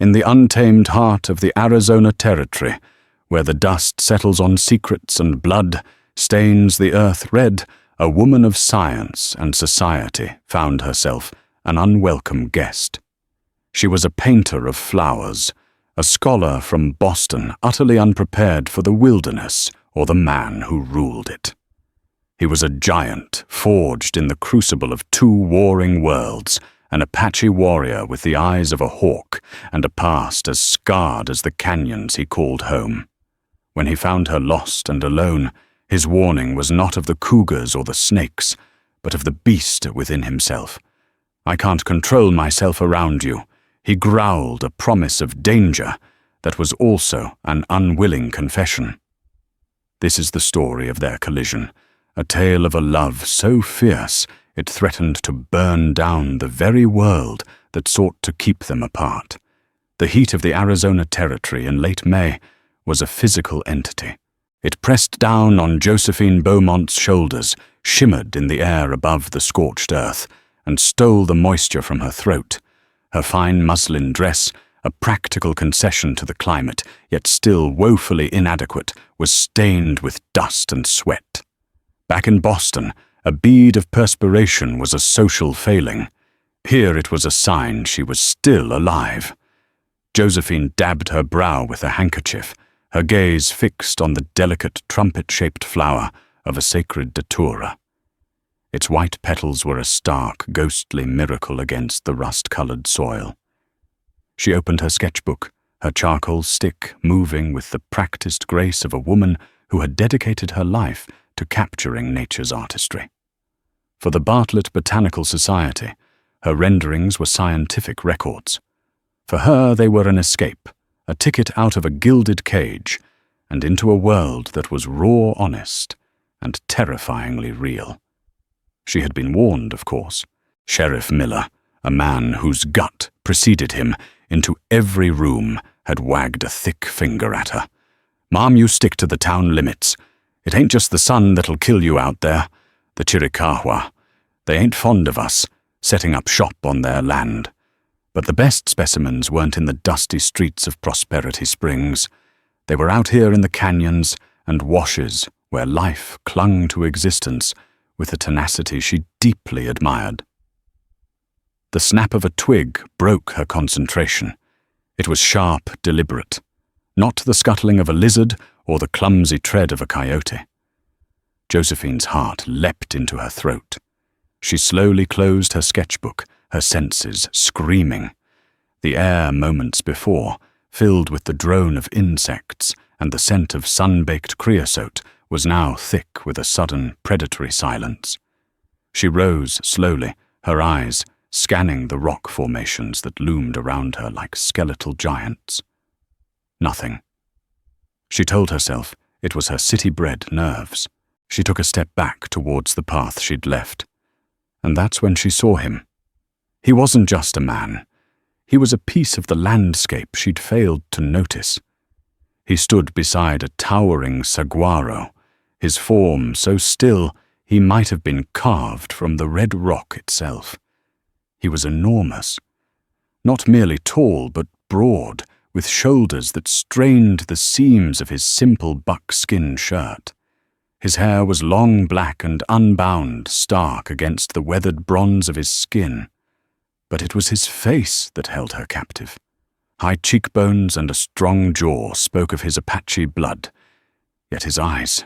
In the untamed heart of the Arizona Territory, where the dust settles on secrets and blood, stains the earth red, a woman of science and society found herself an unwelcome guest. She was a painter of flowers, a scholar from Boston utterly unprepared for the wilderness or the man who ruled it. He was a giant forged in the crucible of two warring worlds, an Apache warrior with the eyes of a hawk and a past as scarred as the canyons he called home. When he found her lost and alone, his warning was not of the cougars or the snakes, but of the beast within himself. "I can't control myself around you," he growled, a promise of danger that was also an unwilling confession. This is the story of their collision, a tale of a love so fierce it threatened to burn down the very world that sought to keep them apart. The heat of the Arizona Territory in late May was a physical entity. It pressed down on Josephine Beaumont's shoulders, shimmered in the air above the scorched earth, and stole the moisture from her throat. Her fine muslin dress, a practical concession to the climate, yet still woefully inadequate, was stained with dust and sweat. Back in Boston, a bead of perspiration was a social failing. Here it was a sign she was still alive. Josephine dabbed her brow with a handkerchief, her gaze fixed on the delicate trumpet-shaped flower of a sacred datura. Its white petals were a stark, ghostly miracle against the rust-colored soil. She opened her sketchbook, her charcoal stick moving with the practiced grace of a woman who had dedicated her life to capturing nature's artistry. For the Bartlett Botanical Society, her renderings were scientific records. For her, they were an escape, a ticket out of a gilded cage and into a world that was raw honest and terrifyingly real. She had been warned, of course. Sheriff Miller, a man whose gut preceded him into every room, had wagged a thick finger at her. "Mom, you stick to the town limits. It ain't just the sun that'll kill you out there. The Chiricahua. They ain't fond of us, setting up shop on their land." But the best specimens weren't in the dusty streets of Prosperity Springs. They were out here in the canyons and washes where life clung to existence with a tenacity she deeply admired. The snap of a twig broke her concentration. It was sharp, deliberate, not the scuttling of a lizard or the clumsy tread of a coyote. Josephine's heart leapt into her throat. She slowly closed her sketchbook, her senses screaming. The air moments before, filled with the drone of insects and the scent of sun-baked creosote, was now thick with a sudden predatory silence. She rose slowly, her eyes scanning the rock formations that loomed around her like skeletal giants. Nothing. She told herself it was her city-bred nerves. She took a step back towards the path she'd left, and that's when she saw him. He wasn't just a man. He was a piece of the landscape she'd failed to notice. He stood beside a towering saguaro, his form so still he might have been carved from the red rock itself. He was enormous, not merely tall but broad, with shoulders that strained the seams of his simple buckskin shirt. His hair was long black and unbound, stark against the weathered bronze of his skin. But it was his face that held her captive. High cheekbones and a strong jaw spoke of his Apache blood, yet his eyes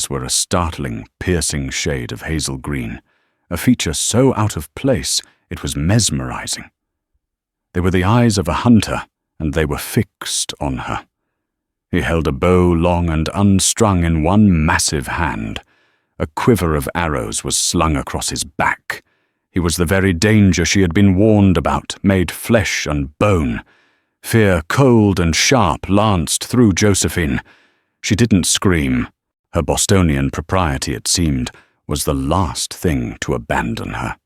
were a startling, piercing shade of hazel green, a feature so out of place it was mesmerizing. They were the eyes of a hunter, and they were fixed on her. He held a bow long and unstrung in one massive hand. A quiver of arrows was slung across his back. He was the very danger she had been warned about, made flesh and bone. Fear, cold and sharp, lanced through Josephine. She didn't scream. Her Bostonian propriety, it seemed, was the last thing to abandon her.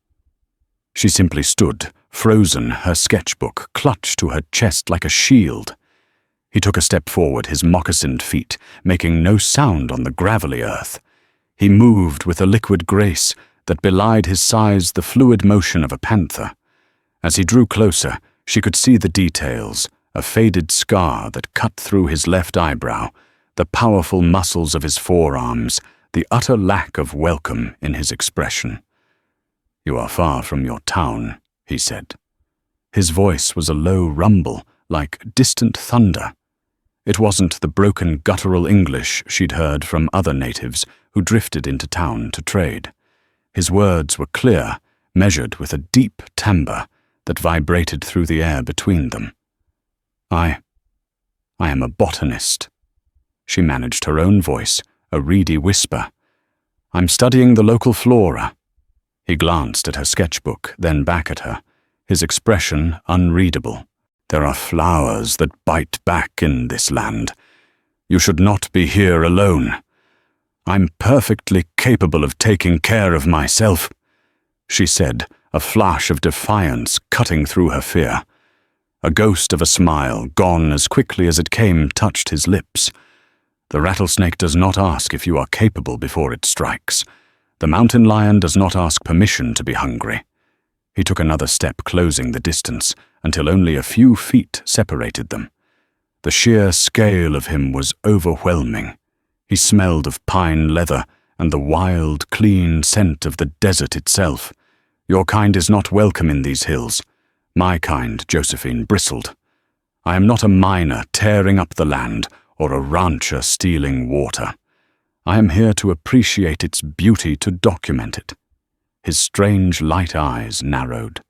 She simply stood, frozen, her sketchbook clutched to her chest like a shield. He took a step forward, his moccasined feet making no sound on the gravelly earth. He moved with a liquid grace that belied his size, the fluid motion of a panther. As he drew closer, She could see the details, a faded scar that cut through his left eyebrow, the powerful muscles of his forearms, the utter lack of welcome in his expression. "You are far from your town," he said. His voice was a low rumble, like distant thunder. It wasn't the broken guttural English she'd heard from other natives who drifted into town to trade. His words were clear, measured with a deep timbre that vibrated through the air between them. I am a botanist." She managed her own voice, a reedy whisper. "I'm studying the local flora." He glanced at her sketchbook, then back at her, his expression unreadable. "There are flowers that bite back in this land. You should not be here alone. I'm perfectly capable of taking care of myself," she said, a flash of defiance cutting through her fear. A ghost of a smile, gone as quickly as it came, touched his lips. "The rattlesnake does not ask if you are capable before it strikes. The mountain lion does not ask permission to be hungry." He took another step, closing the distance, until only a few feet separated them. The sheer scale of him was overwhelming. He smelled of pine leather and the wild, clean scent of the desert itself. "Your kind is not welcome in these hills." "My kind," Josephine bristled. "I am not a miner tearing up the land or a rancher stealing water. I am here to appreciate its beauty, to document it." His strange light eyes narrowed.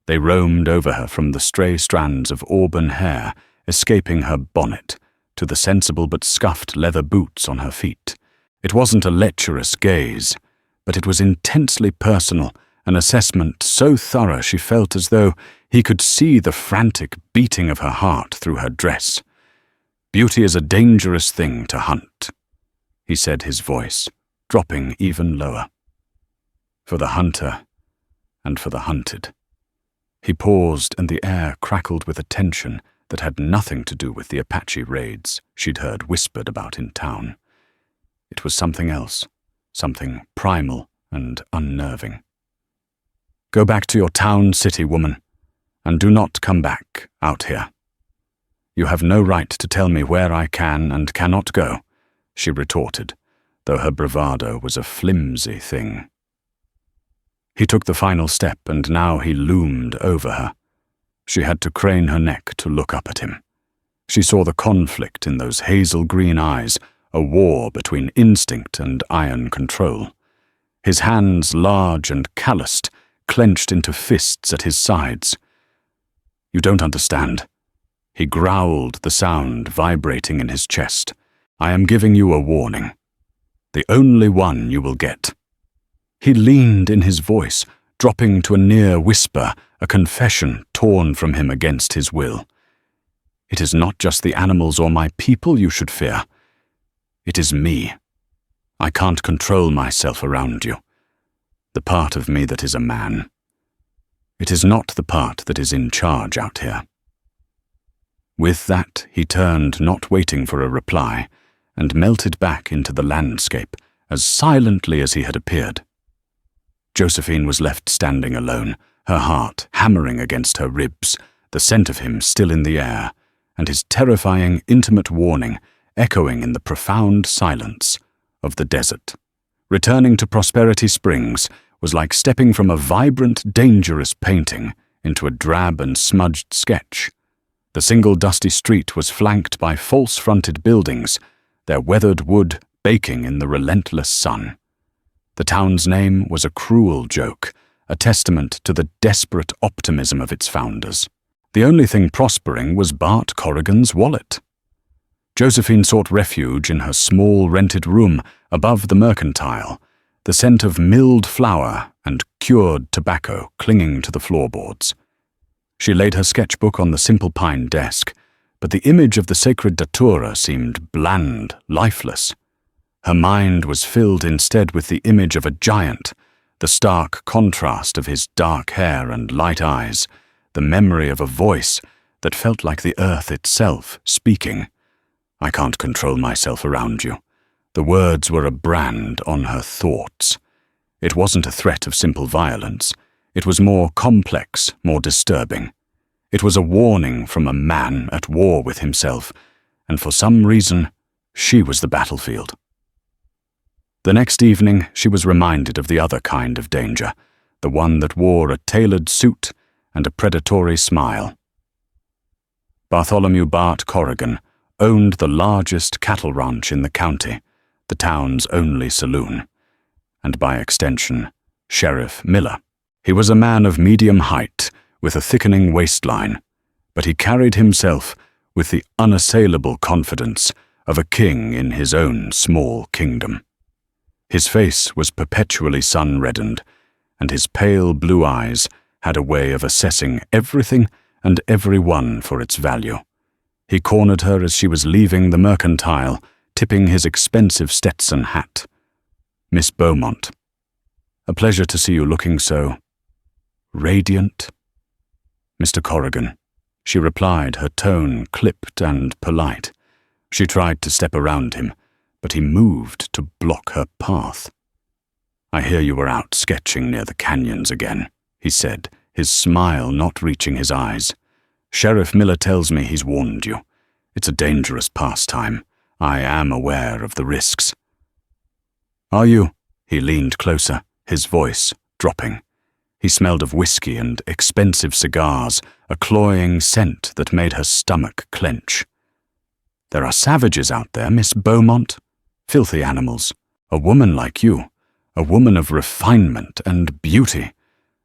They roamed over her from the stray strands of auburn hair escaping her bonnet to the sensible but scuffed leather boots on her feet. It wasn't a lecherous gaze, but it was intensely personal, an assessment so thorough she felt as though he could see the frantic beating of her heart through her dress. "Beauty is a dangerous thing to hunt," he said, his voice dropping even lower. "For the hunter and for the hunted." He paused, and the air crackled with a tension that had nothing to do with the Apache raids she'd heard whispered about in town. It was something else, something primal and unnerving. "Go back to your town, city woman, and do not come back out here. You have no right to tell me where I can and cannot go," she retorted, though her bravado was a flimsy thing. He took the final step, and now he loomed over her. She had to crane her neck to look up at him. She saw the conflict in those hazel-green eyes, a war between instinct and iron control. His hands, large and calloused, clenched into fists at his sides. "You don't understand." He growled, the sound vibrating in his chest. "I am giving you a warning. The only one you will get." He leaned in his voice, dropping to a near whisper, a confession torn from him against his will. "It is not just the animals or my people you should fear. It is me. I can't control myself around you. The part of me that is a man. It is not the part that is in charge out here." With that, he turned, not waiting for a reply, and melted back into the landscape as silently as he had appeared. Josephine was left standing alone, her heart hammering against her ribs, the scent of him still in the air, and his terrifying, intimate warning echoing in the profound silence of the desert. Returning to Prosperity Springs was like stepping from a vibrant, dangerous painting into a drab and smudged sketch. The single dusty street was flanked by false-fronted buildings, their weathered wood baking in the relentless sun. The town's name was a cruel joke, a testament to the desperate optimism of its founders. The only thing prospering was Bart Corrigan's wallet. Josephine sought refuge in her small rented room above the mercantile, the scent of milled flour and cured tobacco clinging to the floorboards. She laid her sketchbook on the simple pine desk, but the image of the sacred datura seemed bland, lifeless. Her mind was filled instead with the image of a giant, the stark contrast of his dark hair and light eyes, the memory of a voice that felt like the earth itself speaking. "I can't control myself around you." The words were a brand on her thoughts. It wasn't a threat of simple violence. It was more complex, more disturbing. It was a warning from a man at war with himself, and for some reason, she was the battlefield. The next evening, she was reminded of the other kind of danger, the one that wore a tailored suit and a predatory smile. Bartholomew Bart Corrigan owned the largest cattle ranch in the county, the town's only saloon, and by extension, Sheriff Miller. He was a man of medium height, with a thickening waistline, but he carried himself with the unassailable confidence of a king in his own small kingdom. His face was perpetually sun-reddened, and his pale blue eyes had a way of assessing everything and everyone for its value. He cornered her as she was leaving the mercantile, tipping his expensive Stetson hat. "Miss Beaumont, a pleasure to see you looking so radiant." "Mr. Corrigan," she replied, her tone clipped and polite. She tried to step around him, but he moved to block her path. "I hear you were out sketching near the canyons again," he said, his smile not reaching his eyes. "Sheriff Miller tells me he's warned you. It's a dangerous pastime. I am aware of the risks." "Are you?" He leaned closer, his voice dropping. He smelled of whiskey and expensive cigars, a cloying scent that made her stomach clench. "There are savages out there, Miss Beaumont. Filthy animals. A woman like you, a woman of refinement and beauty.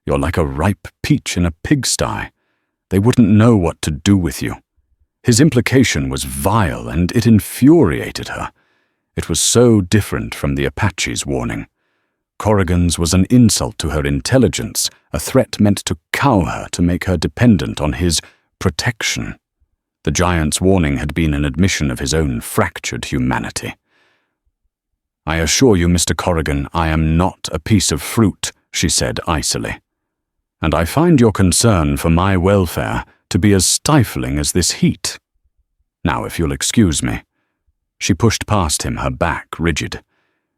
You're like a ripe peach in a pigsty. They wouldn't know what to do with you." His implication was vile, and it infuriated her. It was so different from the Apache's warning. Corrigan's was an insult to her intelligence, a threat meant to cow her, to make her dependent on his protection. The giant's warning had been an admission of his own fractured humanity. "I assure you, Mr. Corrigan, I am not a piece of fruit," she said icily. "And I find your concern for my welfare to be as stifling as this heat. Now, if you'll excuse me." She pushed past him, her back rigid.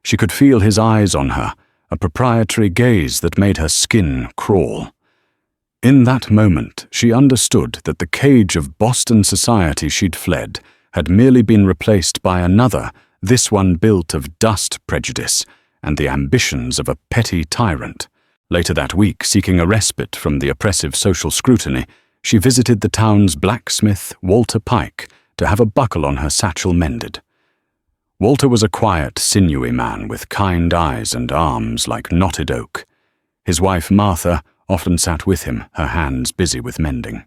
She could feel his eyes on her, a proprietary gaze that made her skin crawl. In that moment, she understood that the cage of Boston society she'd fled had merely been replaced by another, this one built of dust prejudice and the ambitions of a petty tyrant. Later that week, seeking a respite from the oppressive social scrutiny, she visited the town's blacksmith, Walter Pike, to have a buckle on her satchel mended. Walter was a quiet, sinewy man with kind eyes and arms like knotted oak. His wife, Martha, often sat with him, her hands busy with mending.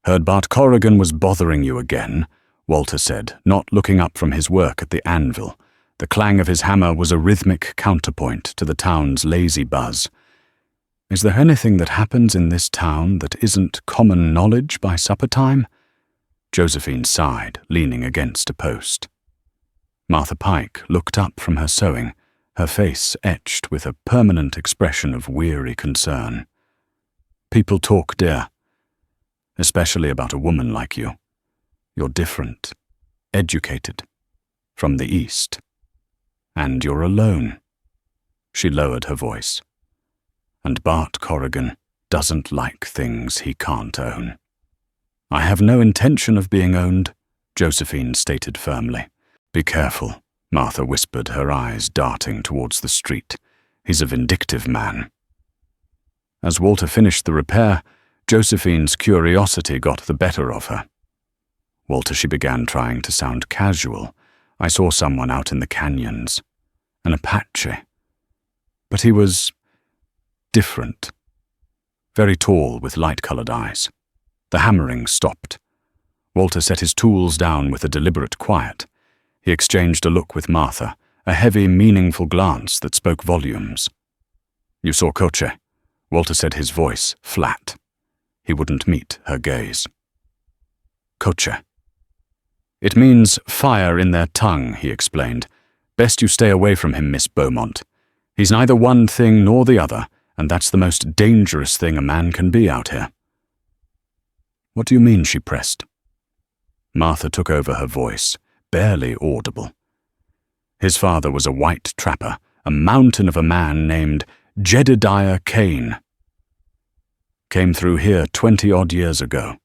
"Heard Bart Corrigan was bothering you again," Walter said, not looking up from his work at the anvil. The clang of his hammer was a rhythmic counterpoint to the town's lazy buzz. "Is there anything that happens in this town that isn't common knowledge by supper time?" Josephine sighed, leaning against a post. Martha Pike looked up from her sewing, her face etched with a permanent expression of weary concern. "People talk, dear, especially about a woman like you. You're different, educated, from the East. And you're alone." She lowered her voice. "And Bart Corrigan doesn't like things he can't own." "I have no intention of being owned," Josephine stated firmly. "Be careful," Martha whispered, her eyes darting towards the street. "He's a vindictive man." As Walter finished the repair, Josephine's curiosity got the better of her. "Walter," she began, trying to sound casual, "I saw someone out in the canyons. An Apache. But he was different. Very tall, with light-colored eyes." The hammering stopped. Walter set his tools down with a deliberate quiet. He exchanged a look with Martha, a heavy, meaningful glance that spoke volumes. "You saw Coche," Walter said, his voice flat. He wouldn't meet her gaze. "Coche. It means fire in their tongue," he explained. "Best you stay away from him, Miss Beaumont. He's neither one thing nor the other, and that's the most dangerous thing a man can be out here." "What do you mean?" she pressed. Martha took over her voice, barely audible. "His father was a white trapper, a mountain of a man named Jedediah Kane." came through here 20-odd years ago.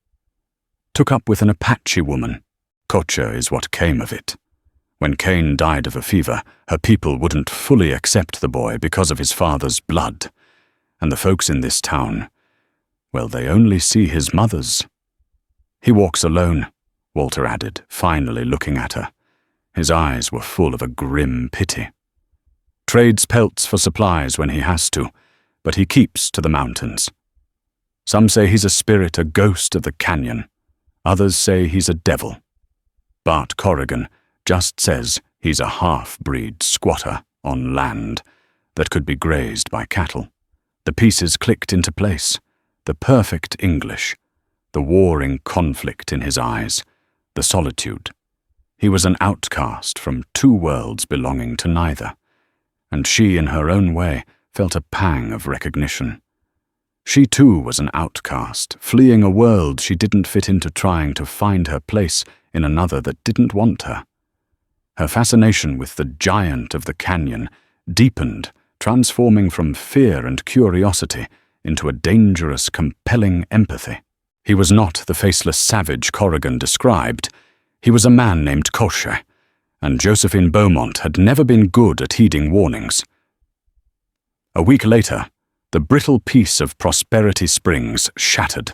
Took up with an Apache woman. Kocha is what came of it. When Cain died of a fever, her people wouldn't fully accept the boy because of his father's blood. And the folks in this town, well, they only see his mother's. He walks alone, Walter added, finally looking at her. His eyes were full of a grim pity. Trades pelts for supplies when he has to, but he keeps to the mountains. Some say he's a spirit, a ghost of the canyon. Others say he's a devil. Bart Corrigan just says he's a half-breed squatter on land that could be grazed by cattle. The pieces clicked into place. The perfect English. The warring conflict in his eyes. The solitude. He was an outcast from two worlds belonging to neither. And she, in her own way, felt a pang of recognition. She too was an outcast, fleeing a world she didn't fit into, trying to find her place in another that didn't want her. Her fascination with the giant of the canyon deepened, transforming from fear and curiosity into a dangerous, compelling empathy. He was not the faceless savage Corrigan described. He was a man named Kocha, and Josephine Beaumont had never been good at heeding warnings. A week later, the brittle piece of Prosperity Springs shattered.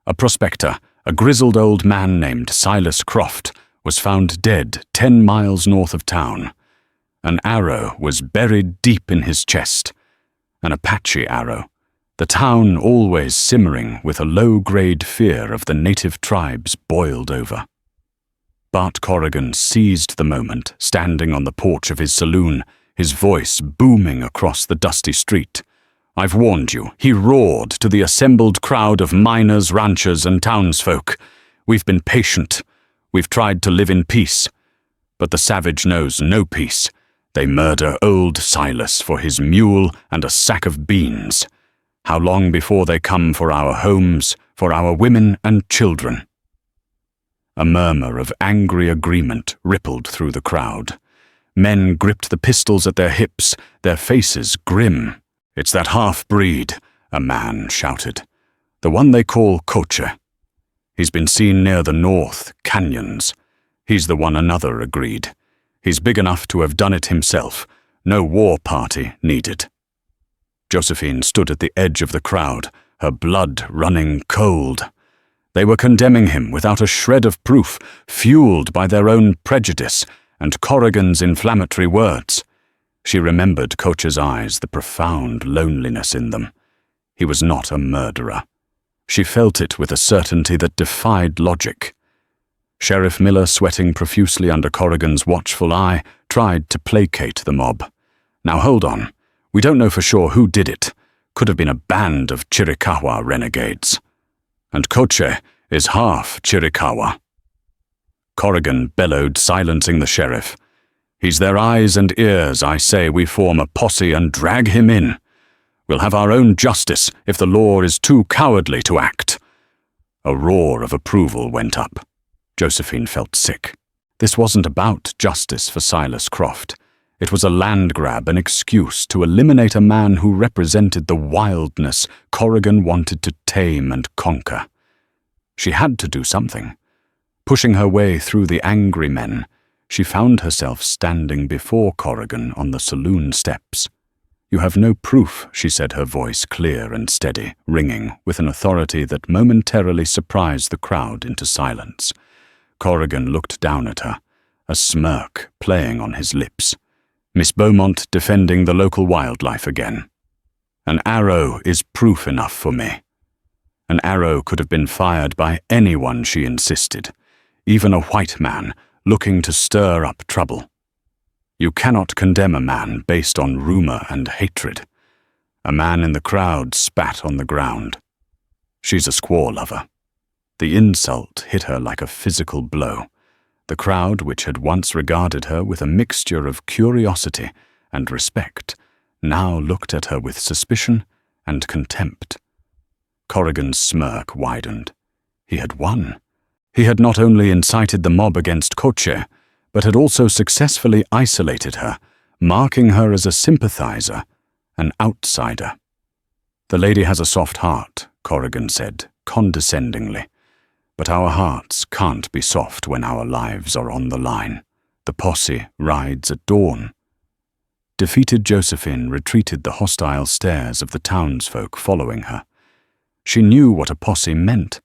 A prospector, a grizzled old man named Silas Croft, was found dead 10 miles north of town. An arrow was buried deep in his chest. An Apache arrow. The town always simmering with a low-grade fear of the native tribes boiled over. Bart Corrigan seized the moment, standing on the porch of his saloon, his voice booming across the dusty street. "I've warned you," he roared to the assembled crowd of miners, ranchers, and townsfolk. "We've been patient. We've tried to live in peace. But the savage knows no peace. They murder old Silas for his mule and a sack of beans. How long before they come for our homes, for our women and children?" A murmur of angry agreement rippled through the crowd. Men gripped the pistols at their hips, their faces grim. "It's that half-breed," a man shouted. "The one they call Kocha. He's been seen near the north canyons. He's the one," another agreed. "He's big enough to have done it himself. No war party needed." Josephine stood at the edge of the crowd, her blood running cold. They were condemning him without a shred of proof, fueled by their own prejudice and Corrigan's inflammatory words. She remembered Kocha's eyes, the profound loneliness in them. He was not a murderer. She felt it with a certainty that defied logic. Sheriff Miller, sweating profusely under Corrigan's watchful eye, tried to placate the mob. "Now hold on. We don't know for sure who did it. Could have been a band of Chiricahua renegades. And Kocha is half Chiricahua." Corrigan bellowed, silencing the sheriff. "He's their eyes and ears. I say we form a posse and drag him in. We'll have our own justice if the law is too cowardly to act." A roar of approval went up. Josephine felt sick. This wasn't about justice for Silas Croft. It was a land grab, an excuse to eliminate a man who represented the wildness Corrigan wanted to tame and conquer. She had to do something. Pushing her way through the angry men, she found herself standing before Corrigan on the saloon steps. "You have no proof," she said, her voice clear and steady, ringing with an authority that momentarily surprised the crowd into silence. Corrigan looked down at her, a smirk playing on his lips. Miss Beaumont defending the local wildlife again. "An arrow is proof enough for me." An arrow could have been fired by anyone, she insisted, even a white man looking to stir up trouble. You cannot condemn a man based on rumor and hatred. A man in the crowd spat on the ground. "She's a squaw lover." The insult hit her like a physical blow. The crowd, which had once regarded her with a mixture of curiosity and respect, now looked at her with suspicion and contempt. Corrigan's smirk widened. He had won. He had not only incited the mob against Kocha, but had also successfully isolated her, marking her as a sympathizer, an outsider. "The lady has a soft heart," Corrigan said, condescendingly. "But our hearts can't be soft when our lives are on the line. The posse rides at dawn." Defeated Josephine retreated the hostile stares of the townsfolk following her. She knew what a posse meant.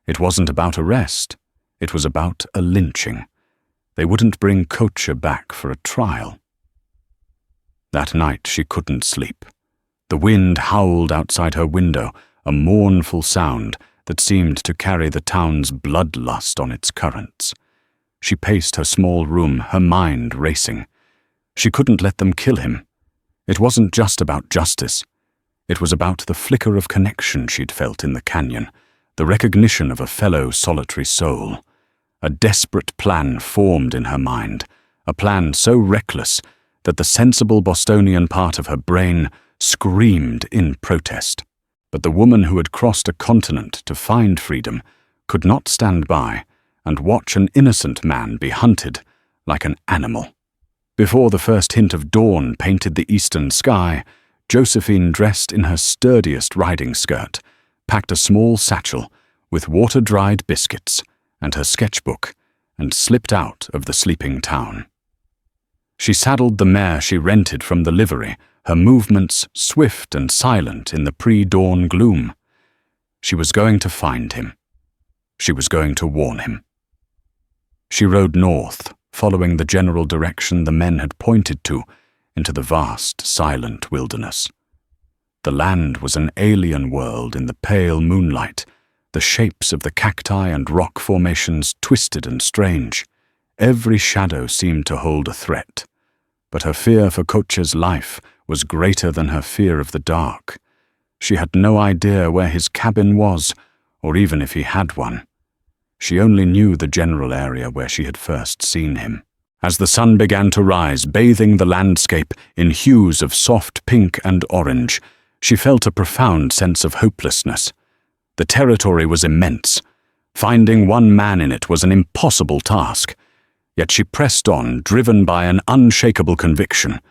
It wasn't about arrest. It was about a lynching. They wouldn't bring Kocha back for a trial. That night she couldn't sleep. The wind howled outside her window, a mournful sound that seemed to carry the town's bloodlust on its currents. She paced her small room, her mind racing. She couldn't let them kill him. It wasn't just about justice. It was about the flicker of connection she'd felt in the canyon, the recognition of a fellow solitary soul. A desperate plan formed in her mind, a plan so reckless that the sensible Bostonian part of her brain screamed in protest. But the woman who had crossed a continent to find freedom could not stand by and watch an innocent man be hunted like an animal. Before the first hint of dawn painted the eastern sky, Josephine dressed in her sturdiest riding skirt, packed a small satchel with water-dried biscuits and her sketchbook, and slipped out of the sleeping town. She saddled the mare she rented from the livery, her movements swift and silent in the pre-dawn gloom. She was going to find him. She was going to warn him. She rode north, following the general direction the men had pointed to, into the vast, silent wilderness. The land was an alien world in the pale moonlight, the shapes of the cacti and rock formations twisted and strange. Every shadow seemed to hold a threat, but her fear for Kocha's life was greater than her fear of the dark. She had no idea where his cabin was, or even if he had one. She only knew the general area where she had first seen him. As the sun began to rise, bathing the landscape in hues of soft pink and orange, she felt a profound sense of hopelessness. The territory was immense. Finding one man in it was an impossible task. Yet she pressed on, driven by an unshakable conviction.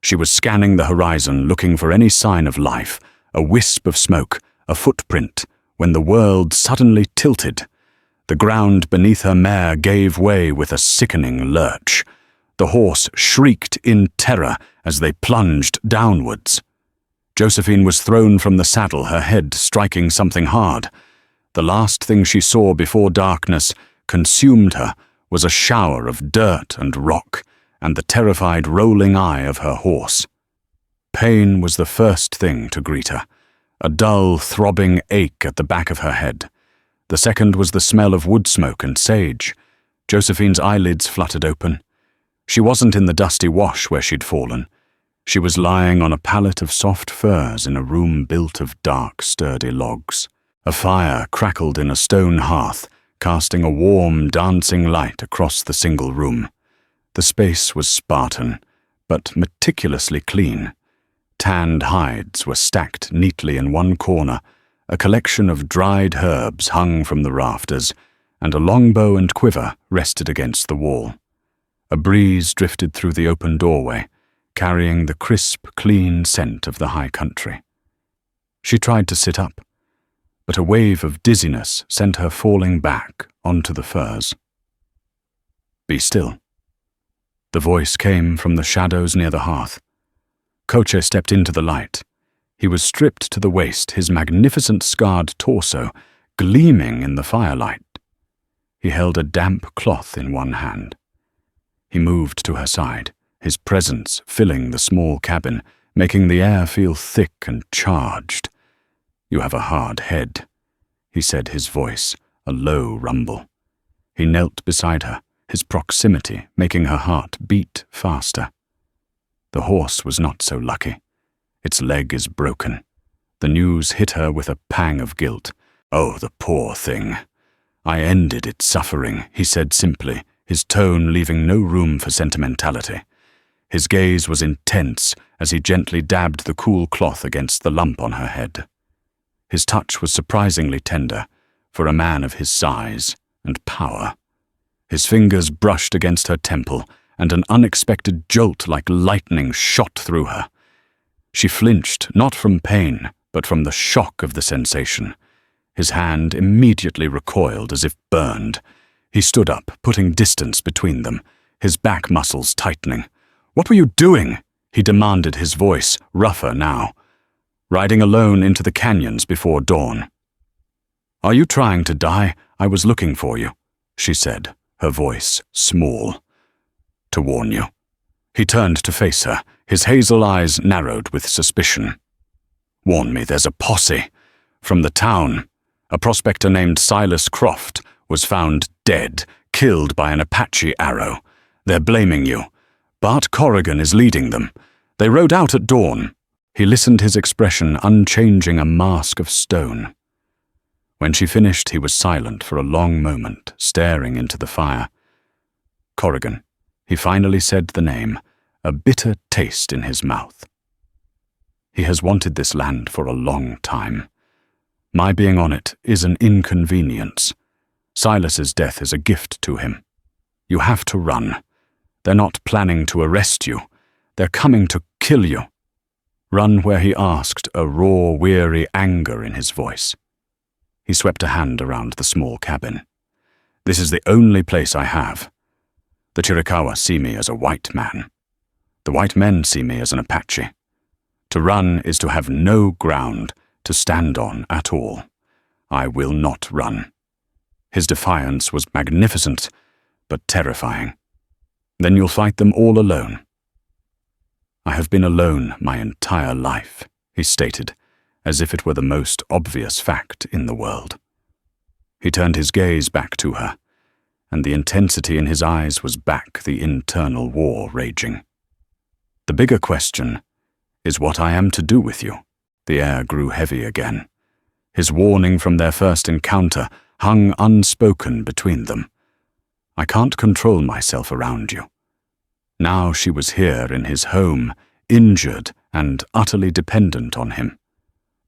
She was scanning the horizon, looking for any sign of life, a wisp of smoke, a footprint, when the world suddenly tilted. The ground beneath her mare gave way with a sickening lurch. The horse shrieked in terror as they plunged downwards. Josephine was thrown from the saddle, her head striking something hard. The last thing she saw before darkness consumed her was a shower of dirt and rock, and the terrified rolling eye of her horse. Pain was the first thing to greet her, a dull, throbbing ache at the back of her head. The second was the smell of wood smoke and sage. Josephine's eyelids fluttered open. She wasn't in the dusty wash where she'd fallen. She was lying on a pallet of soft furs in a room built of dark, sturdy logs. A fire crackled in a stone hearth, casting a warm, dancing light across the single room. The space was Spartan, but meticulously clean. Tanned hides were stacked neatly in one corner, a collection of dried herbs hung from the rafters, and a longbow and quiver rested against the wall. A breeze drifted through the open doorway, carrying the crisp, clean scent of the high country. She tried to sit up, but a wave of dizziness sent her falling back onto the furs. "Be still." The voice came from the shadows near the hearth. Kocha stepped into the light. He was stripped to the waist, his magnificent scarred torso gleaming in the firelight. He held a damp cloth in one hand. He moved to her side, his presence filling the small cabin, making the air feel thick and charged. "You have a hard head," he said, his voice a low rumble. He knelt beside her, his proximity making her heart beat faster. The horse was not so lucky. Its leg is broken. The news hit her with a pang of guilt. "Oh, the poor thing. I ended its suffering," he said simply, his tone leaving no room for sentimentality. His gaze was intense as he gently dabbed the cool cloth against the lump on her head. His touch was surprisingly tender for a man of his size and power. His fingers brushed against her temple, and an unexpected jolt like lightning shot through her. She flinched, not from pain, but from the shock of the sensation. His hand immediately recoiled as if burned. He stood up, putting distance between them, his back muscles tightening. "What were you doing?" he demanded, his voice rougher now. "Riding alone into the canyons before dawn." "Are you trying to die? I was looking for you," she said, her voice small. "To warn you." He turned to face her, his hazel eyes narrowed with suspicion. "Warn me, there's a posse. From the town. A prospector named Silas Croft was found dead, killed by an Apache arrow. They're blaming you. Bart Corrigan is leading them. They rode out at dawn." He listened, his expression unchanging, a mask of stone. When she finished, he was silent for a long moment, staring into the fire. "Corrigan." He finally said the name, a bitter taste in his mouth. "He has wanted this land for a long time. My being on it is an inconvenience. Silas's death is a gift to him. You have to run. They're not planning to arrest you. They're coming to kill you." "Run where?" he asked, a raw, weary anger in his voice. He swept a hand around the small cabin. "This is the only place I have. The Chiricahua see me as a white man. The white men see me as an Apache. To run is to have no ground to stand on at all. I will not run." His defiance was magnificent, but terrifying. "Then you'll fight them all alone." "I have been alone my entire life," he stated, as if it were the most obvious fact in the world. He turned his gaze back to her, and the intensity in his eyes was back, the internal war raging. "The bigger question is what I am to do with you." The air grew heavy again. His warning from their first encounter hung unspoken between them. "I can't control myself around you." Now she was here in his home, injured and utterly dependent on him.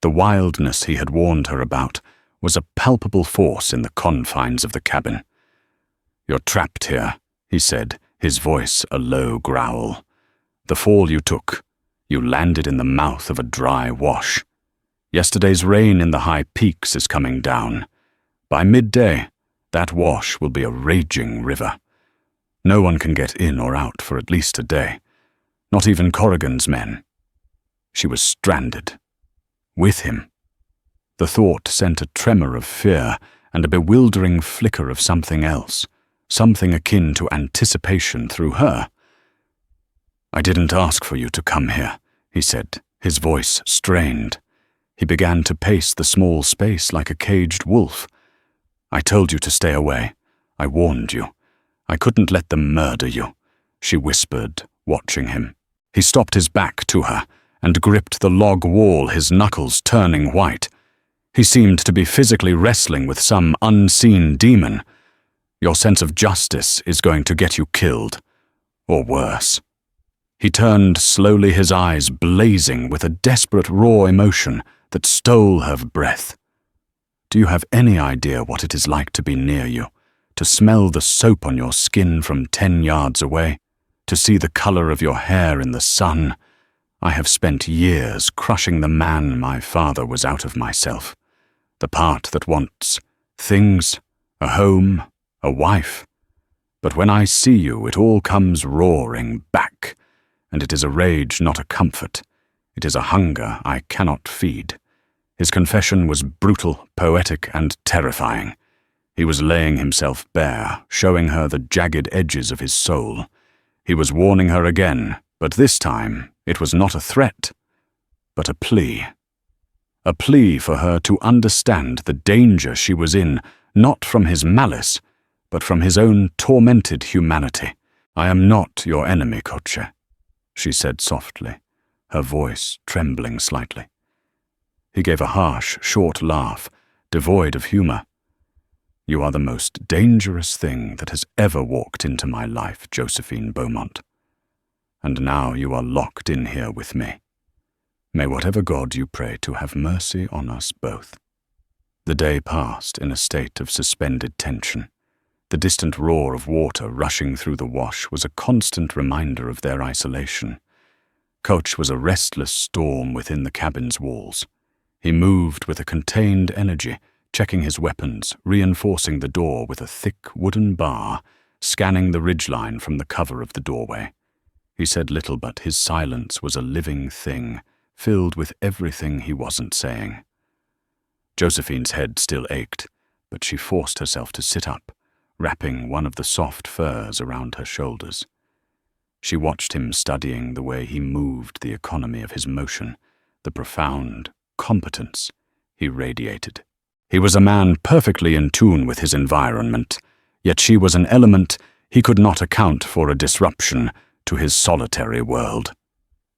The wildness he had warned her about was a palpable force in the confines of the cabin. "You're trapped here," he said, his voice a low growl. "The fall you took, you landed in the mouth of a dry wash. Yesterday's rain in the high peaks is coming down. By midday, that wash will be a raging river. No one can get in or out for at least a day, not even Corrigan's men." She was stranded. With him. The thought sent a tremor of fear and a bewildering flicker of something else, something akin to anticipation through her. "I didn't ask for you to come here," he said, his voice strained. He began to pace the small space like a caged wolf. "I told you to stay away. I warned you. I couldn't let them murder you," she whispered, watching him. He stopped his back to her and gripped the log wall, his knuckles turning white. He seemed to be physically wrestling with some unseen demon. "Your sense of justice is going to get you killed. Or worse." He turned slowly, his eyes blazing with a desperate raw emotion that stole her breath. "Do you have any idea what it is like to be near you? To smell the soap on your skin from 10 yards away? To see the color of your hair in the sun? I have spent years crushing the man my father was out of myself. The part that wants things, a home, a wife. But when I see you, it all comes roaring back, and it is a rage, not a comfort. It is a hunger I cannot feed." His confession was brutal, poetic, and terrifying. He was laying himself bare, showing her the jagged edges of his soul. He was warning her again, but this time it was not a threat, but a plea. A plea for her to understand the danger she was in, not from his malice, but from his own tormented humanity. "I am not your enemy, Coche," she said softly, her voice trembling slightly. He gave a harsh, short laugh, devoid of humor. "You are the most dangerous thing that has ever walked into my life, Josephine Beaumont. And now you are locked in here with me. May whatever God you pray to have mercy on us both." The day passed in a state of suspended tension. The distant roar of water rushing through the wash was a constant reminder of their isolation. Coach was a restless storm within the cabin's walls. He moved with a contained energy, checking his weapons, reinforcing the door with a thick wooden bar, scanning the ridgeline from the cover of the doorway. He said little, but his silence was a living thing, filled with everything he wasn't saying. Josephine's head still ached, but she forced herself to sit up, wrapping one of the soft furs around her shoulders. She watched him studying the way he moved, the economy of his motion, the profound competence he radiated. He was a man perfectly in tune with his environment, yet she was an element he could not account for, a disruption to his solitary world.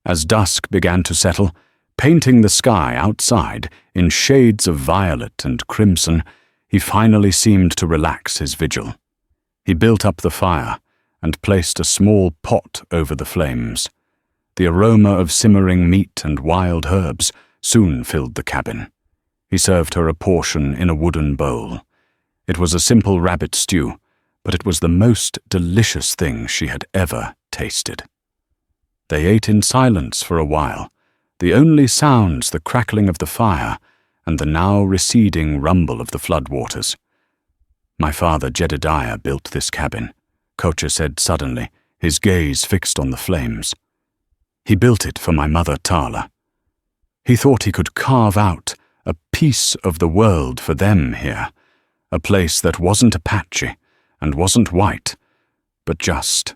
As dusk began to settle, painting the sky outside in shades of violet and crimson, he finally seemed to relax his vigil. He built up the fire and placed a small pot over the flames. The aroma of simmering meat and wild herbs soon filled the cabin. He served her a portion in a wooden bowl. It was a simple rabbit stew, but it was the most delicious thing she had ever tasted. They ate in silence for a while, the only sounds the crackling of the fire and the now receding rumble of the floodwaters. "My father Jedediah built this cabin," Kocha said suddenly, his gaze fixed on the flames. "He built it for my mother Tala. He thought he could carve out a piece of the world for them here, a place that wasn't Apache and wasn't white, but just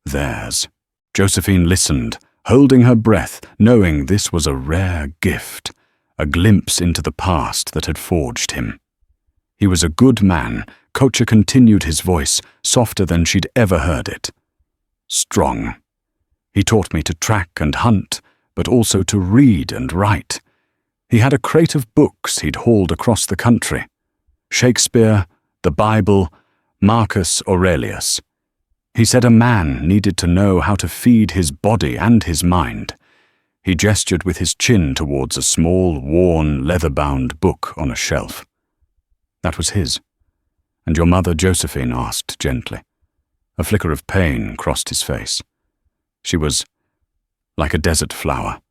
theirs." Josephine listened, holding her breath, knowing this was a rare gift, a glimpse into the past that had forged him. "He was a good man," Kocha continued, his voice softer than she'd ever heard it. "Strong. He taught me to track and hunt, but also to read and write. He had a crate of books he'd hauled across the country. Shakespeare, the Bible, Marcus Aurelius. He said a man needed to know how to feed his body and his mind." He gestured with his chin towards a small, worn, leather-bound book on a shelf. "That was his. And your mother Josephine?" asked gently. A flicker of pain crossed his face. "She was like a desert flower.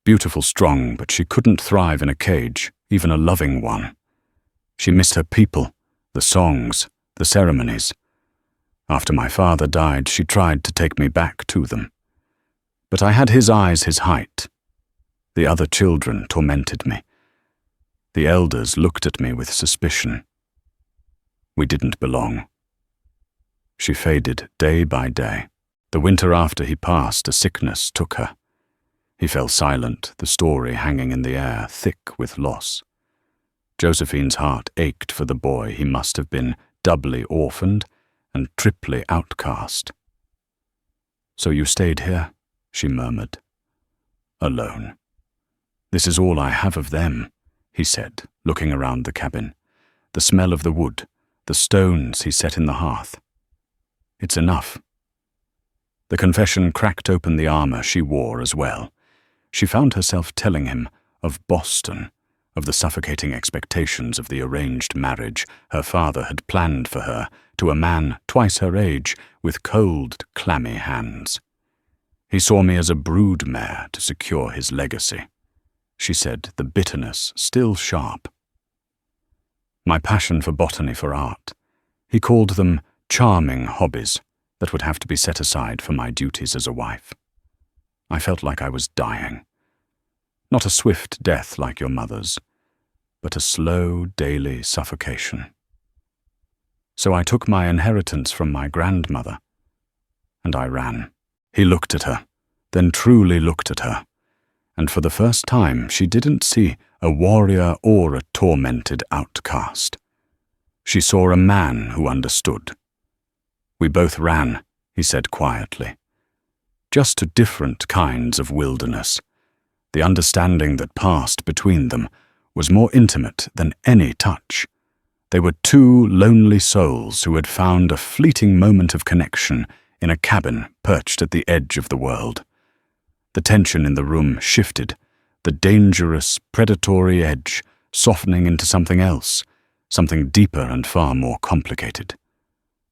Beautiful, strong, but she couldn't thrive in a cage, even a loving one. She missed her people, the songs, the ceremonies. After my father died, she tried to take me back to them. But I had his eyes, his height. The other children tormented me. The elders looked at me with suspicion. We didn't belong." She faded day by day. The winter after he passed, a sickness took her. He fell silent, the story hanging in the air, thick with loss. Josephine's heart ached for the boy he must have been, doubly orphaned and triply outcast. "So you stayed here?" she murmured. "Alone. This is all I have of them," he said, looking around the cabin. The smell of the wood, the stones he set in the hearth. "It's enough." The confession cracked open the armor she wore as well. She found herself telling him of Boston, of the suffocating expectations of the arranged marriage her father had planned for her to a man twice her age with cold, clammy hands. "He saw me as a broodmare to secure his legacy," she said, the bitterness still sharp. "My passion for botany, for art. He called them charming hobbies that would have to be set aside for my duties as a wife. I felt like I was dying. Not a swift death like your mother's, but a slow, daily suffocation. So I took my inheritance from my grandmother, and I ran." He looked at her, then truly looked at her, and for the first time she didn't see a warrior or a tormented outcast. She saw a man who understood. "We both ran," he said quietly, "just to different kinds of wilderness. The understanding that passed between them was more intimate than any touch. They were two lonely souls who had found a fleeting moment of connection in a cabin perched at the edge of the world. The tension in the room shifted, the dangerous, predatory edge softening into something else, something deeper and far more complicated.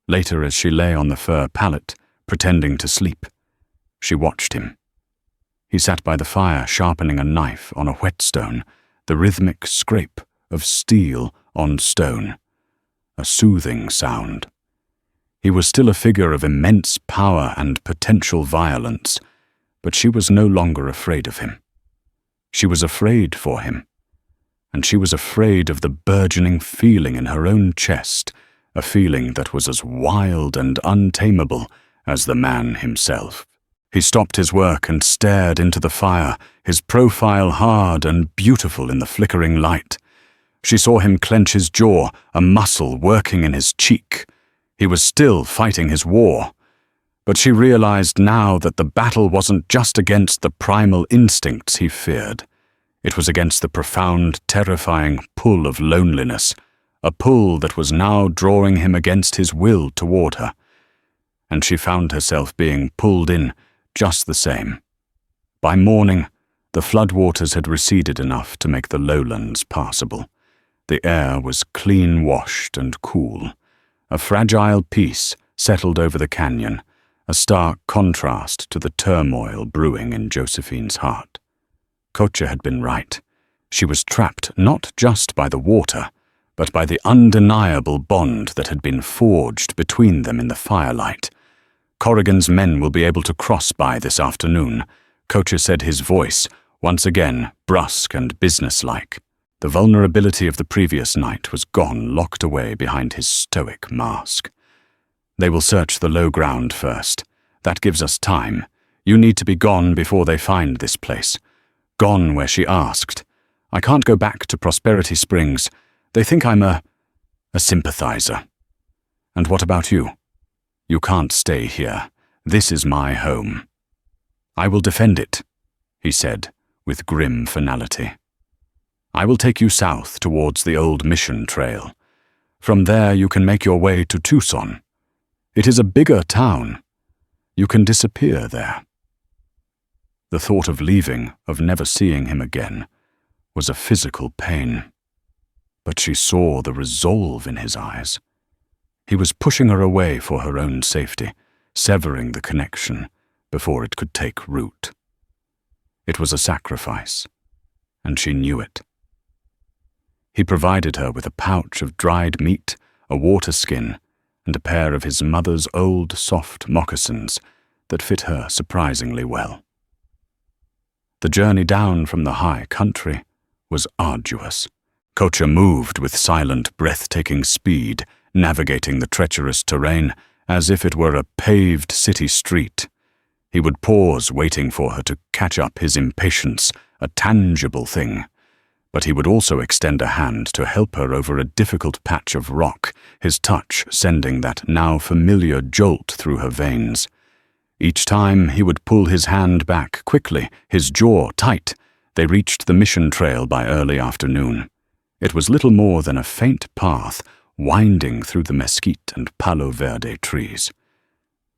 Later, as she lay on the fur pallet, pretending to sleep, she watched him. He sat by the fire, sharpening a knife on a whetstone, the rhythmic scrape of steel on stone, a soothing sound. He was still a figure of immense power and potential violence, but she was no longer afraid of him. She was afraid for him, and she was afraid of the burgeoning feeling in her own chest, a feeling that was as wild and untamable as the man himself. He stopped his work and stared into the fire, his profile hard and beautiful in the flickering light. She saw him clench his jaw, a muscle working in his cheek. He was still fighting his war. But she realized now that the battle wasn't just against the primal instincts he feared. It was against the profound, terrifying pull of loneliness, a pull that was now drawing him against his will toward her. And she found herself being pulled in just the same. By morning, the floodwaters had receded enough to make the lowlands passable. The air was clean-washed and cool. A fragile peace settled over the canyon, a stark contrast to the turmoil brewing in Josephine's heart. Kocha had been right. She was trapped not just by the water, but by the undeniable bond that had been forged between them in the firelight. Corrigan's men will be able to cross by this afternoon, Kocha said, his voice, once again, brusque and businesslike. The vulnerability of the previous night was gone, locked away behind his stoic mask. They will search the low ground first. That gives us time. You need to be gone before they find this place. Gone where she asked. I can't go back to Prosperity Springs. They think I'm a sympathizer. And what about you? You can't stay here. This is my home. I will defend it, he said, with grim finality. I will take you south towards the old mission trail. From there you can make your way to Tucson. It is a bigger town. You can disappear there. The thought of leaving, of never seeing him again, was a physical pain. But she saw the resolve in his eyes. He was pushing her away for her own safety, severing the connection before it could take root. It was a sacrifice, and she knew it. He provided her with a pouch of dried meat, a water skin, and a pair of his mother's old soft moccasins that fit her surprisingly well. The journey down from the high country was arduous. Kocha moved with silent, breathtaking speed, navigating the treacherous terrain as if it were a paved city street. He would pause, waiting for her to catch up his impatience, a tangible thing. But he would also extend a hand to help her over a difficult patch of rock, his touch sending that now familiar jolt through her veins. Each time he would pull his hand back quickly, his jaw tight. They reached the mission trail by early afternoon. It was little more than a faint path winding through the mesquite and palo verde trees.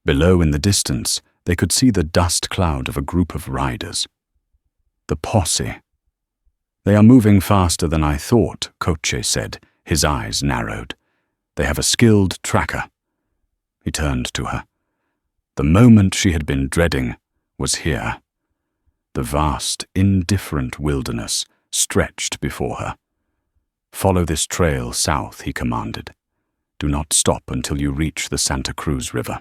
Below in the distance, they could see the dust cloud of a group of riders. The posse. They are moving faster than I thought, Kocha said, his eyes narrowed. They have a skilled tracker. He turned to her. The moment she had been dreading was here. The vast, indifferent wilderness stretched before her. Follow this trail south, he commanded. Do not stop until you reach the Santa Cruz River.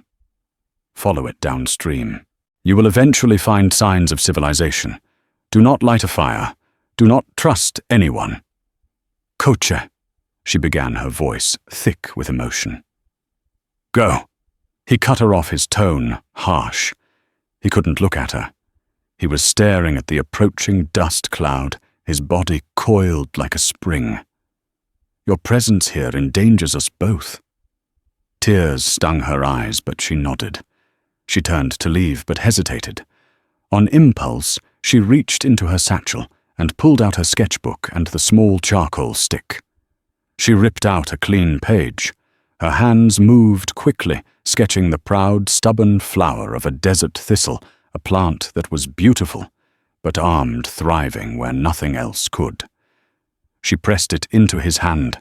Follow it downstream. You will eventually find signs of civilization. Do not light a fire. Do not trust anyone. Kocha, she began, her voice thick with emotion. Go. He cut her off, his tone harsh. He couldn't look at her. He was staring at the approaching dust cloud, his body coiled like a spring. Your presence here endangers us both. Tears stung her eyes, but she nodded. She turned to leave, but hesitated. On impulse, she reached into her satchel and pulled out her sketchbook and the small charcoal stick. She ripped out a clean page. Her hands moved quickly, sketching the proud, stubborn flower of a desert thistle, a plant that was beautiful, but armed, thriving where nothing else could. She pressed it into his hand.